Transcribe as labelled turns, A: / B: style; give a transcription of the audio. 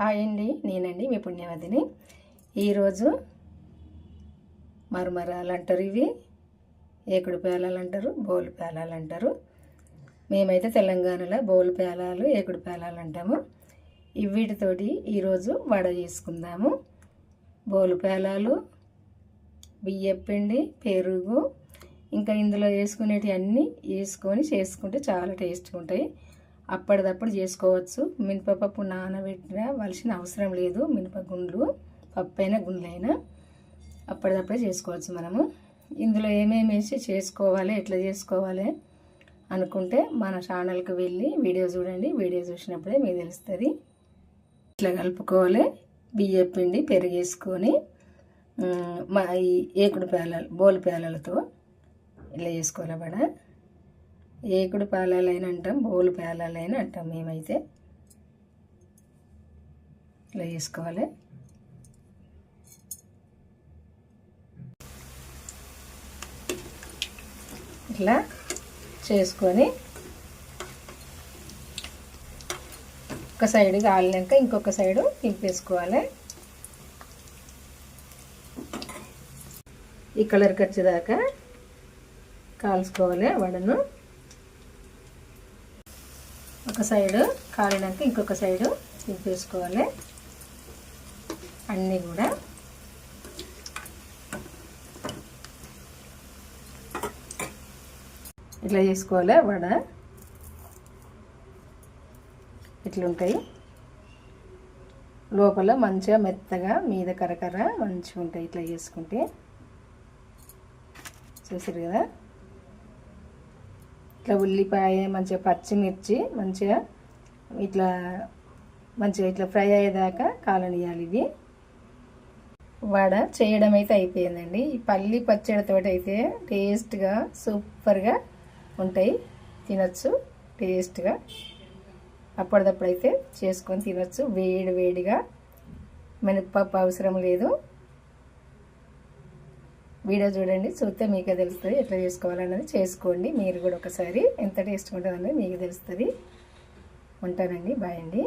A: Hi అండి, నేనండి మీ పుణ్యవతిని. ఈరోజు మరమరాలు అంటారు, ఇవి ఏకుడు పేలాలు అంటారు, బోలు పేలాలు అంటారు. మేమైతే తెలంగాణలో బోలు పేలాలు, ఏకుడు పేలాలు అంటాము. వీటితోటి ఈరోజు వడ చేసుకుందాము. బోలు పేలాలు, బియ్యపిండి, పెరుగు, ఇంకా ఇందులో వేసుకునేటివి అన్నీ వేసుకొని చేసుకుంటే చాలా టేస్ట్గా ఉంటాయి. అప్పటిదప్పుడు చేసుకోవచ్చు. మినపప్పు నానబెట్టవలసిన అవసరం లేదు. మినపగుండ్లు, పప్పు అయినా గుండ్లైనా అప్పటిదప్పుడే చేసుకోవచ్చు. మనము ఇందులో ఏమేమి వేసి చేసుకోవాలి, ఎట్లా చేసుకోవాలి అనుకుంటే మన ఛానల్కి వెళ్ళి వీడియో చూడండి. వీడియో చూసినప్పుడే మీకు తెలుస్తుంది. ఇట్లా కలుపుకోవాలి. బియ్యం పిండి పెరిగేసుకొని మా ఈ ఏకుడు పేలాలు, బోలు పేలాలతో ఇలా చేసుకోవాలి. వడ ఏకుడు పేలాలైనా అంటాం, బోలు పేలాలైనా అంటాం. మేమైతే ఇలా చేసుకోవాలి. ఇట్లా చేసుకొని ఒక సైడ్ కాలినాక ఇంకొక సైడు తిప్పేసుకోవాలి. ఈ కలర్కి వచ్చేదాకా కాల్చుకోవాలి వడను. ఒక సైడు కాలినాక ఇంకొక సైడు తిప్పేసుకోవాలి. అన్నీ కూడా ఇట్లా చేసుకోవాలి. వడ ఇట్లుంటాయి. లోపల మంచిగా మెత్తగా, మీద కరకర మంచిగా ఉంటాయి. ఇట్లా చేసుకుంటే చూసారు కదా. ఇట్లా ఉల్లిపాయ, మంచిగా పచ్చిమిర్చి మంచిగా ఇట్లా ఫ్రై అయ్యేదాకా కాలనియాలి. ఇది వడ చేయడం అయితే అయిపోయిందండి. ఈ పల్లి పచ్చడితో అయితే టేస్ట్గా సూపర్గా ఉంటాయి. తినచ్చు టేస్ట్గా. అప్పటిదప్పుడైతే చేసుకొని తినచ్చు. వేడి వేడిగా, మినపప్పు అవసరం లేదు. వీడియో చూడండి, చూస్తే మీకే తెలుస్తుంది ఎట్లా చేసుకోవాలన్నది. చేసుకోండి మీరు కూడా ఒకసారి. ఎంత టేస్ట్గా ఉంటుందన్నది మీకు తెలుస్తుంది. ఉంటానండి, బాయ్ అండి.